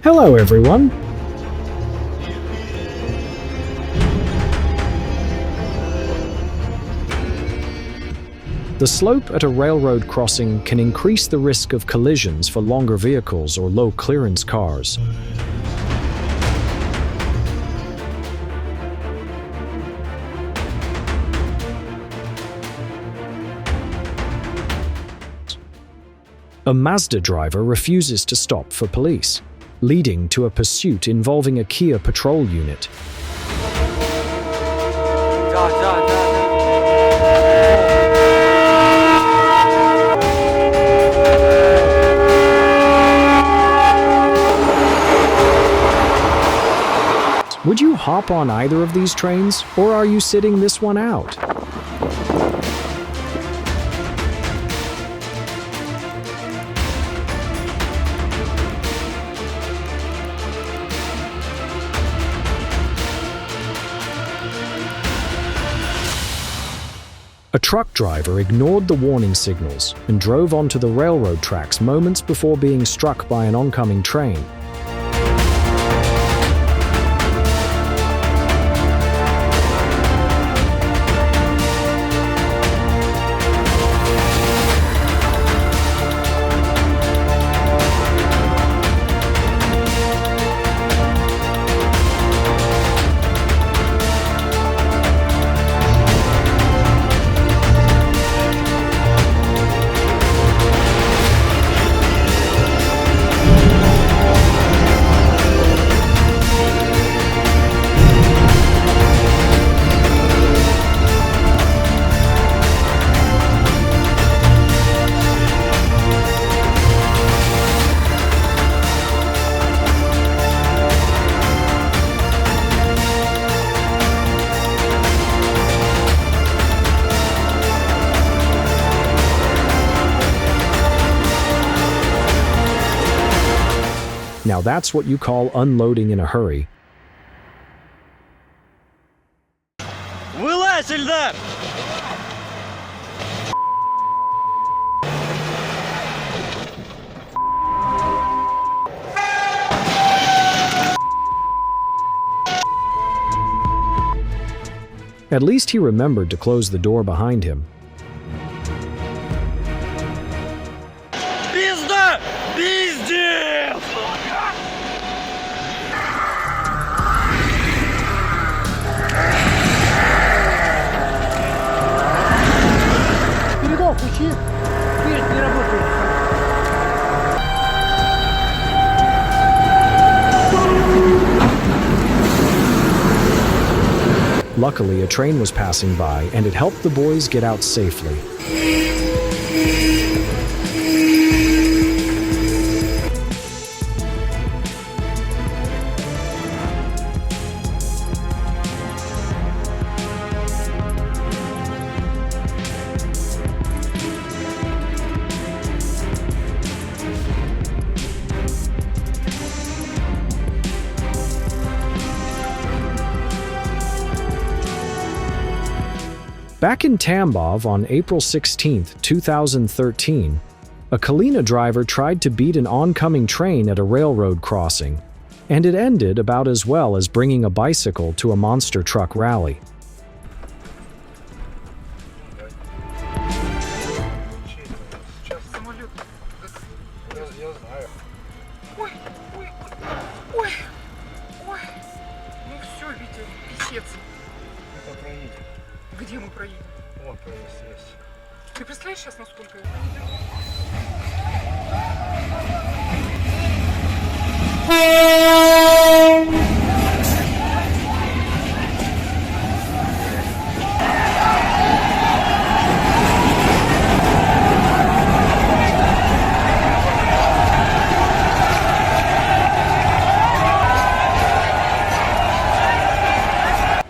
Hello, everyone. The slope at a railroad crossing can increase the risk of collisions for longer vehicles or low-clearance cars. A Mazda driver refuses to stop for police, leading to a pursuit involving a Kia patrol unit. Would you hop on either of these trains, or are you sitting this one out? A truck driver ignored the warning signals and drove onto the railroad tracks moments before being struck by an oncoming train. Now that's what you call unloading in a hurry. Вылазь, Эльдар! At least he remembered to close the door behind him. Пизда! Пиздец! Передал ключи. Дверь не работает. Luckily, a train was passing by, and it helped the boys get out safely. Back in Tambov on April 16, 2013, a Kalina driver tried to beat an oncoming train at a railroad crossing, and it ended about as well as bringing a bicycle to a monster truck rally. Где мы проедем? Вон проезд есть. Ты представляешь сейчас, насколько...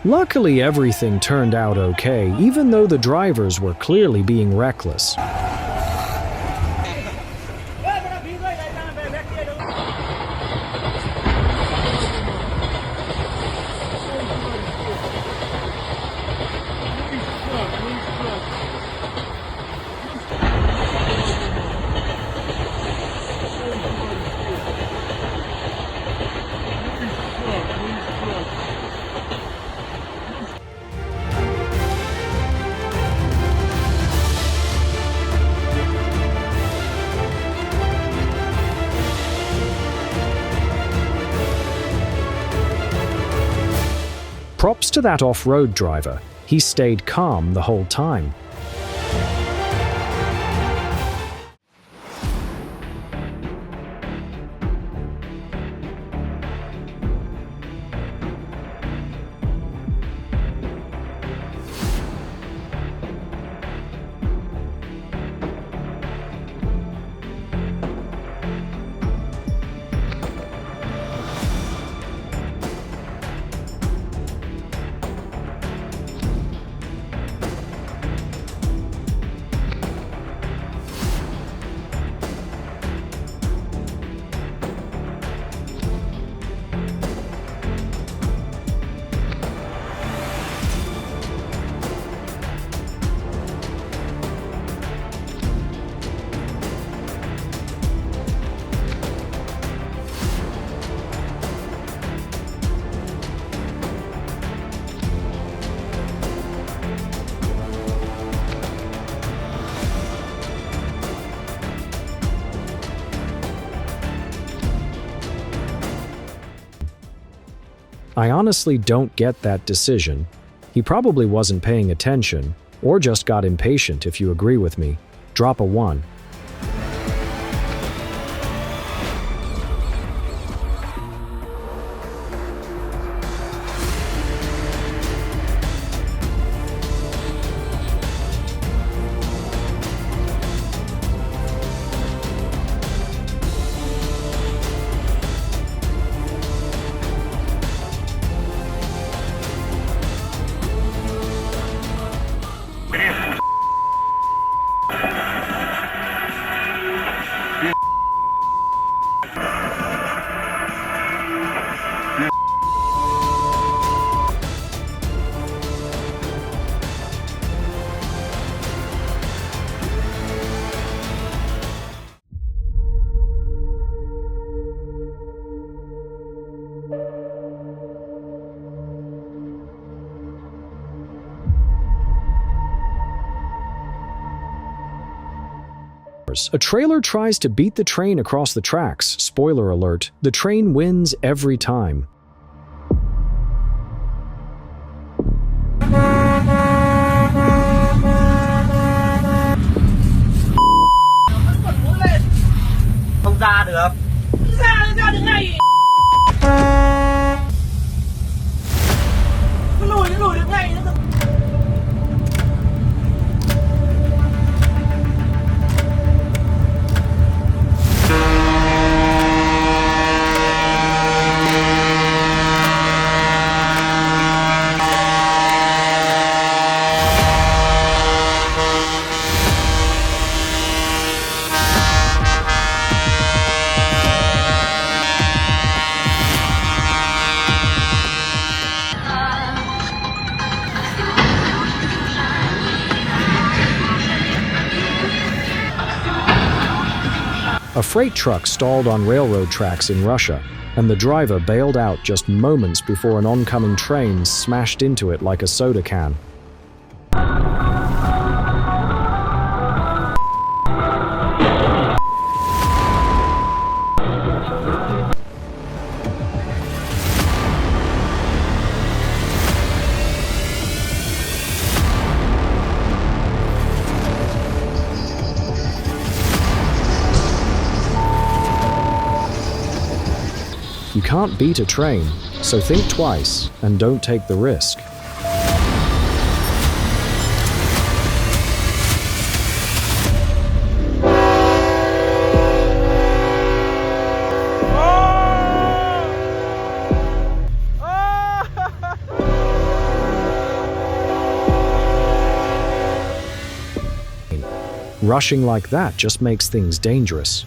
Luckily, everything turned out okay, even though the drivers were clearly being reckless. Props to that off-road driver. He stayed calm the whole time. I honestly don't get that decision. He probably wasn't paying attention, or just got impatient. If you agree with me, drop a 1. A trailer tries to beat the train across the tracks. Spoiler alert, the train wins every time. Không ra được. Ra được ngay. Cứ lùi được ngay. A freight truck stalled on railroad tracks in Russia, and the driver bailed out just moments before an oncoming train smashed into it like a soda can. You can't beat a train, so think twice and don't take the risk. Rushing like that just makes things dangerous.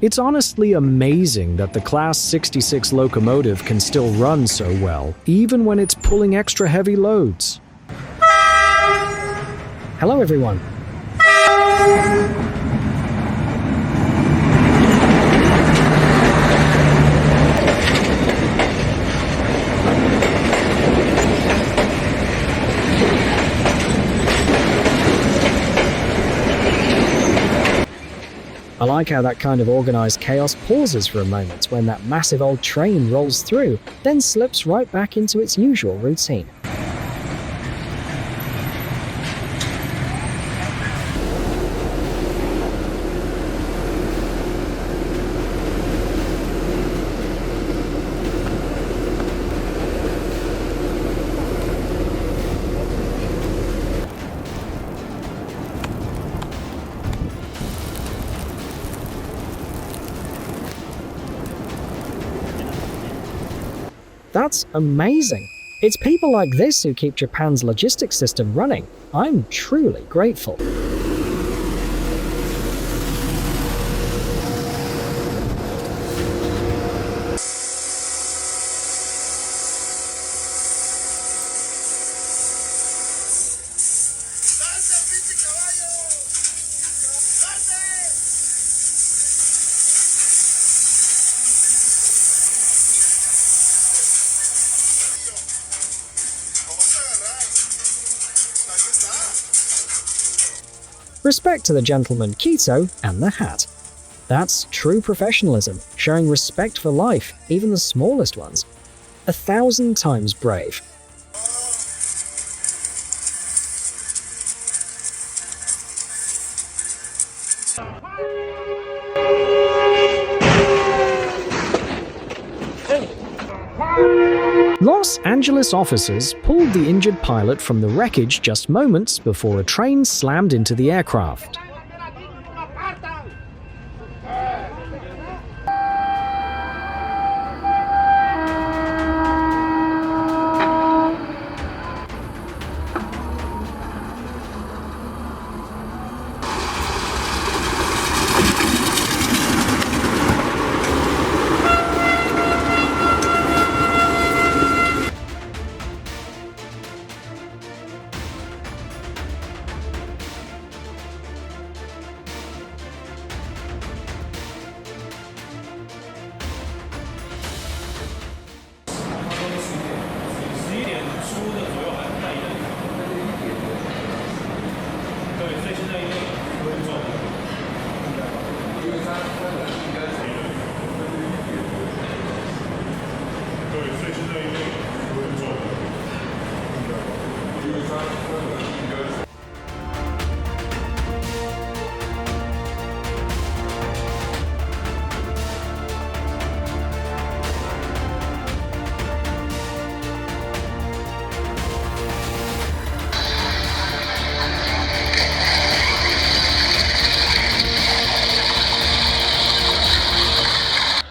It's honestly amazing that the Class 66 locomotive can still run so well, even when it's pulling extra heavy loads. Hello everyone. I like how that kind of organized chaos pauses for a moment when that massive old train rolls through, then slips right back into its usual routine. That's amazing. It's people like this who keep Japan's logistics system running. I'm truly grateful. Respect to the gentleman Kito and the hat. That's true professionalism, showing respect for life, even the smallest ones. 1,000 times brave. Los Angeles officers pulled the injured pilot from the wreckage just moments before a train slammed into the aircraft.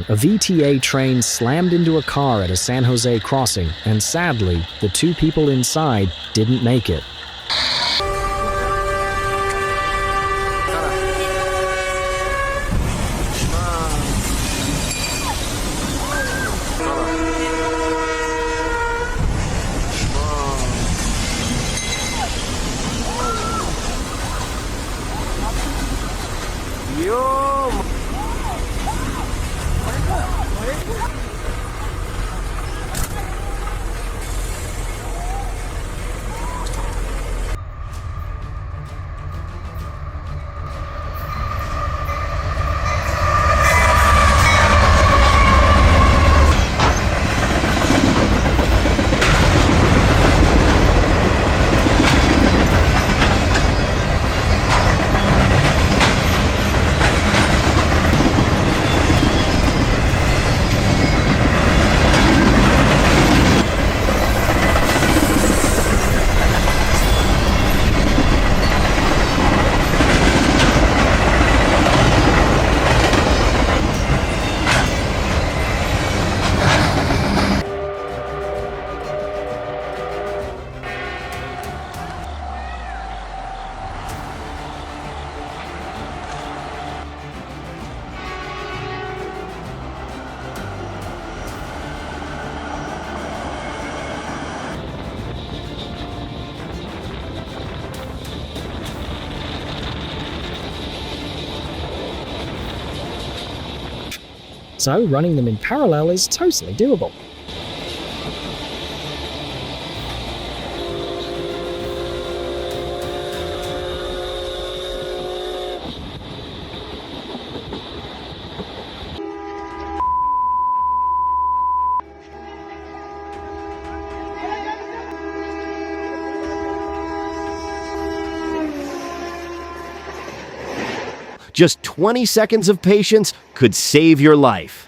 A VTA train slammed into a car at a San Jose crossing, and sadly, the two people inside didn't make it. so running them in parallel is totally doable. Just 20 seconds of patience could save your life.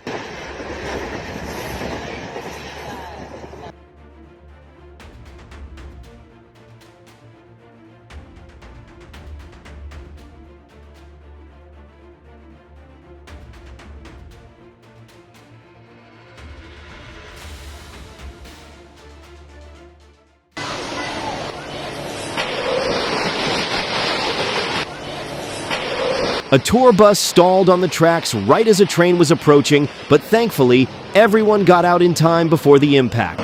A tour bus stalled on the tracks right as a train was approaching, but thankfully, everyone got out in time before the impact.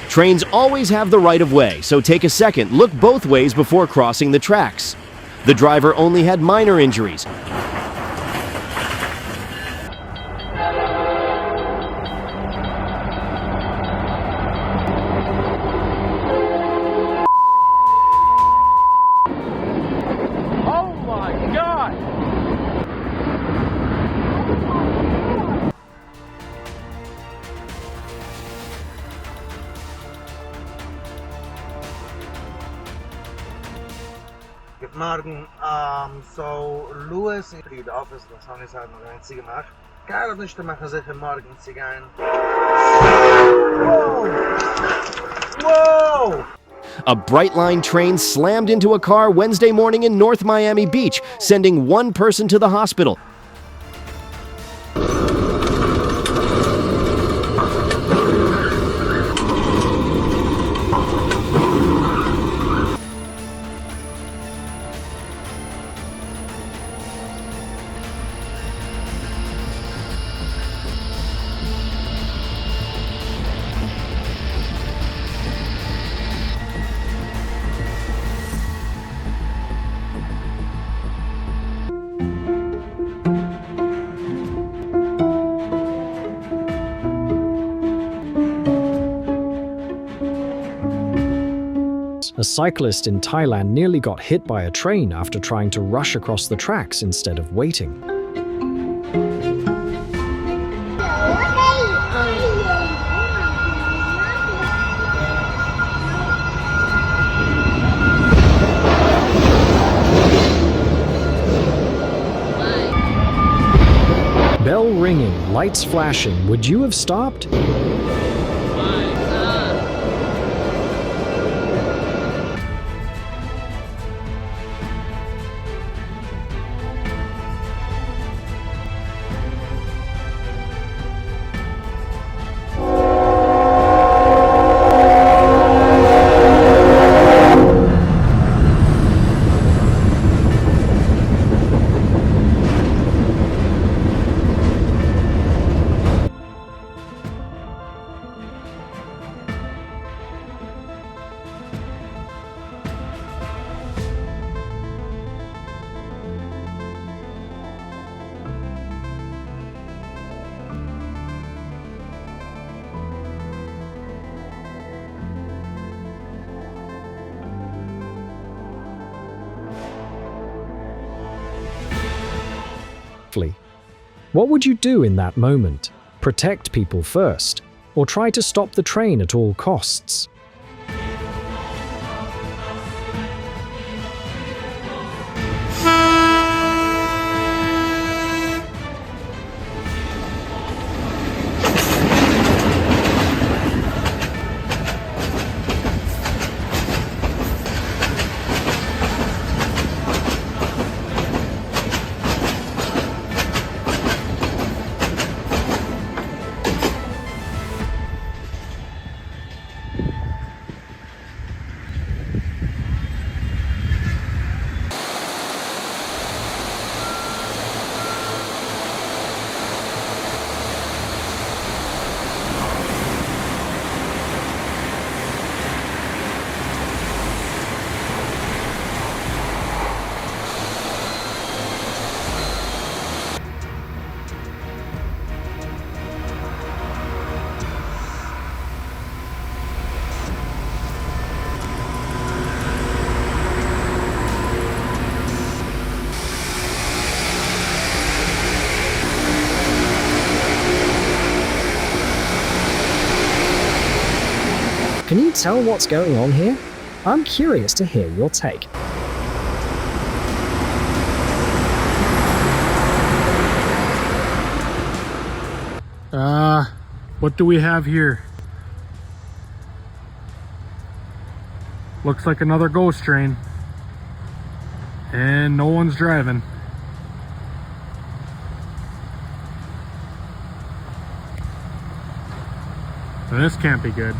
Trains always have the right of way, so take a second, look both ways before crossing the tracks. The driver only had minor injuries. Good morning. So Louis in the office, das habe ich halt noch einzige gemacht. Gar nicht machen sich morgen zu gehen. Whoa! A Brightline train slammed into a car Wednesday morning in North Miami Beach, sending one person to the hospital. A cyclist in Thailand nearly got hit by a train after trying to rush across the tracks instead of waiting. Bell ringing, lights flashing. Would you have stopped? What would you do in that moment? Protect people first, or try to stop the train at all costs? Can you tell what's going on here? I'm curious to hear your take. What do we have here? Looks like another ghost train. And no one's driving. This can't be good.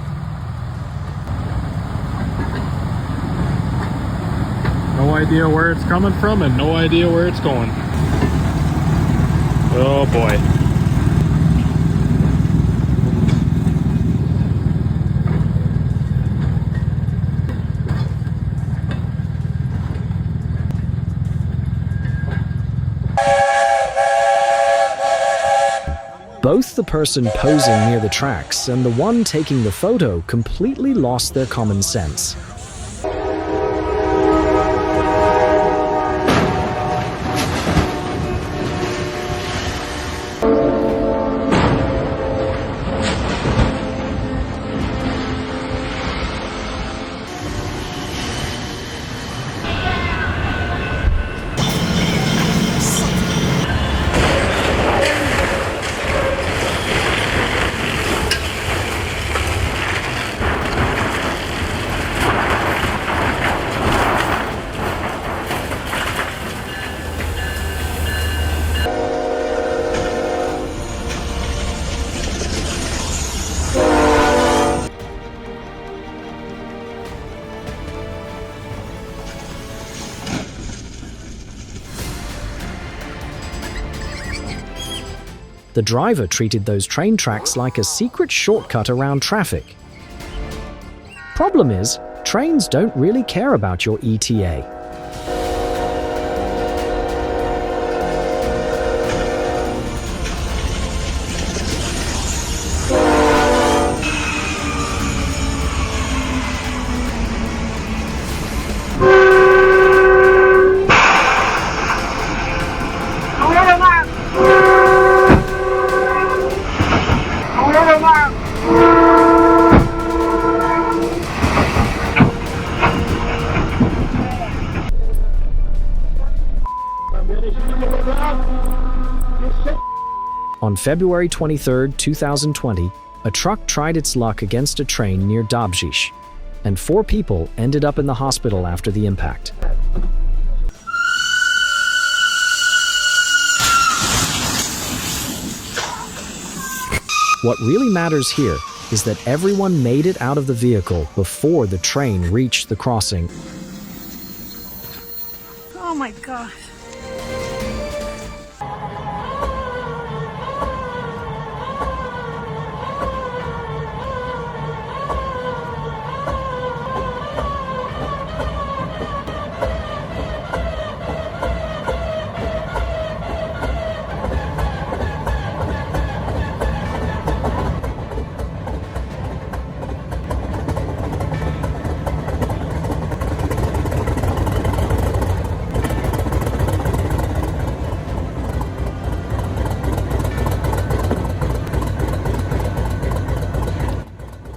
No idea where it's coming from and no idea where it's going. Oh boy. Both the person posing near the tracks and the one taking the photo completely lost their common sense. The driver treated those train tracks like a secret shortcut around traffic. Problem is, trains don't really care about your ETA. On February 23, 2020, a truck tried its luck against a train near Dobříž, and 4 people ended up in the hospital after the impact. What really matters here is that everyone made it out of the vehicle before the train reached the crossing. Oh my gosh.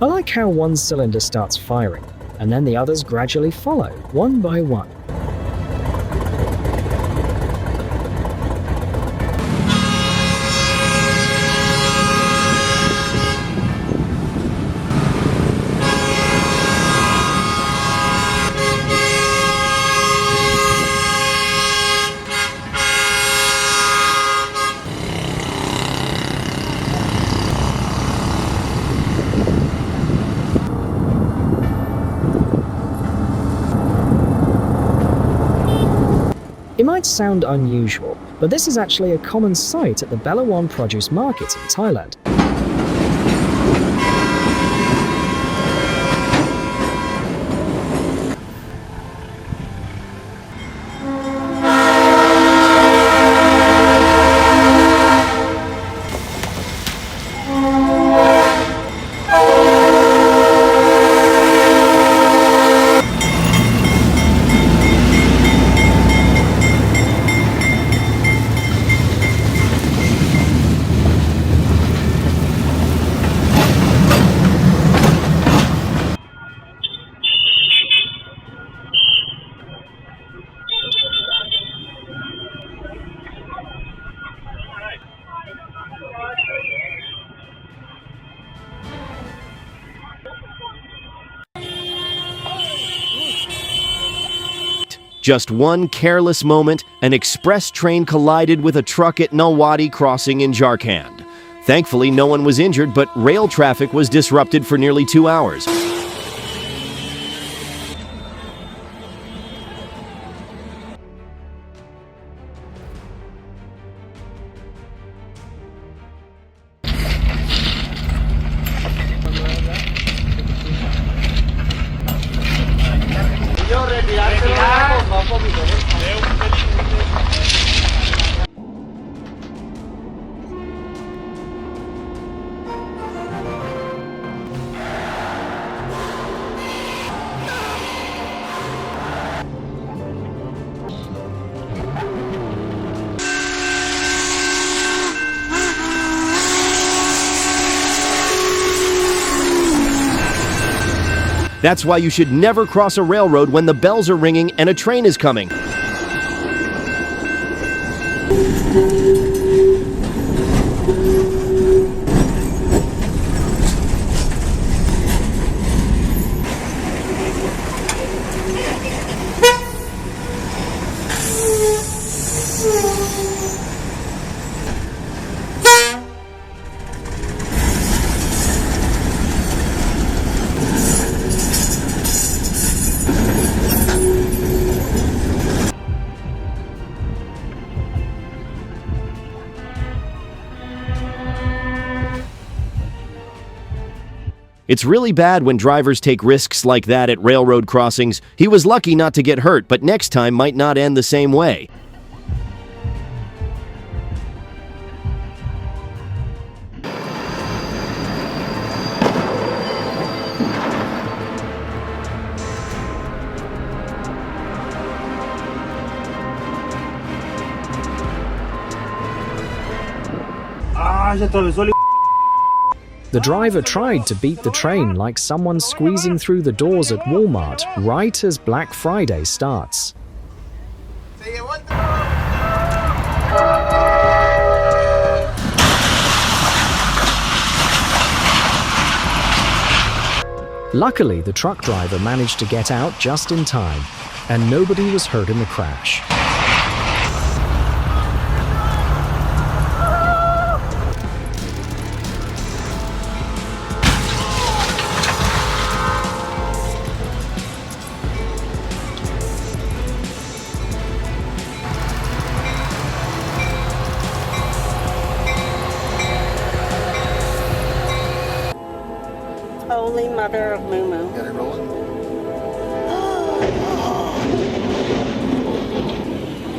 I like how one cylinder starts firing, and then the others gradually follow, one by one. It might sound unusual, but this is actually a common sight at the Belawan produce market in Thailand. Just one careless moment, an express train collided with a truck at Nalwadi crossing in Jharkhand. Thankfully, no one was injured, but rail traffic was disrupted for nearly 2 hours. That's why you should never cross a railroad when the bells are ringing and a train is coming. It's really bad when drivers take risks like that at railroad crossings. He was lucky not to get hurt, but next time might not end the same way. Se atravesó el... The driver tried to beat the train like someone squeezing through the doors at Walmart right as Black Friday starts. Luckily, the truck driver managed to get out just in time, and nobody was hurt in the crash. Holy Mother of Moo Moo.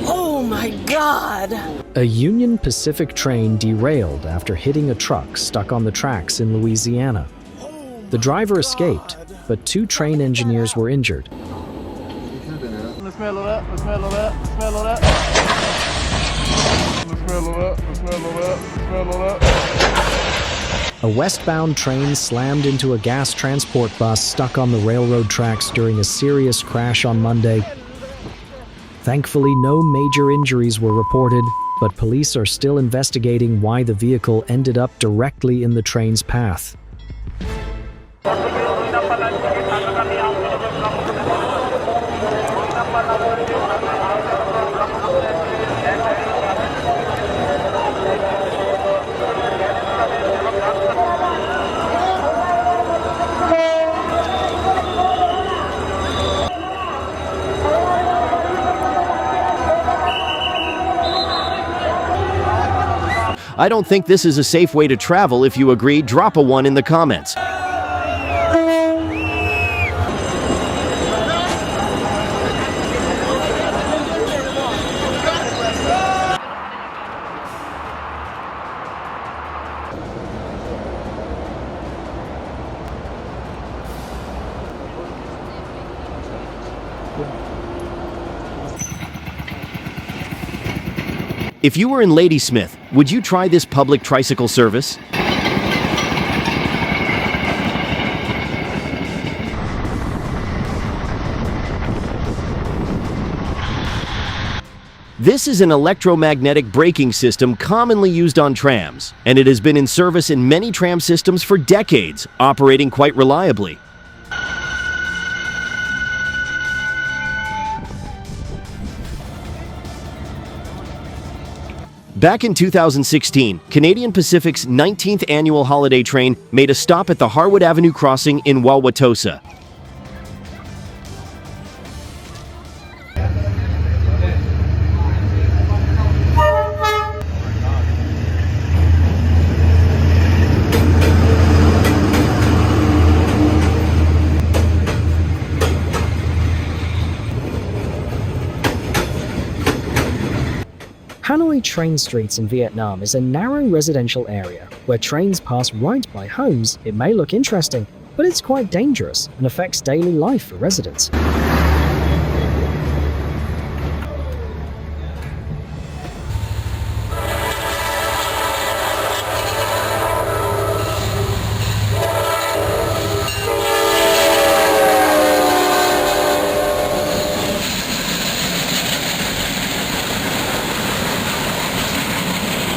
Oh my God! A Union Pacific train derailed after hitting a truck stuck on the tracks in Louisiana. The driver escaped, but 2 train engineers were injured. The smell of that, the smell of that, the smell of that. The smell of that, the smell of that, the smell of that. A westbound train slammed into a gas transport bus stuck on the railroad tracks during a serious crash on Monday. Thankfully, no major injuries were reported, but police are still investigating why the vehicle ended up directly in the train's path. I don't think this is a safe way to travel. If you agree, drop a 1 in the comments. If you were in Ladysmith, would you try this public tricycle service? This is an electromagnetic braking system commonly used on trams, and it has been in service in many tram systems for decades, operating quite reliably. Back in 2016, Canadian Pacific's 19th annual holiday train made a stop at the Harwood Avenue crossing in Wauwatosa. Hanoi Train Streets in Vietnam is a narrow residential area where trains pass right by homes. It may look interesting, but it's quite dangerous and affects daily life for residents.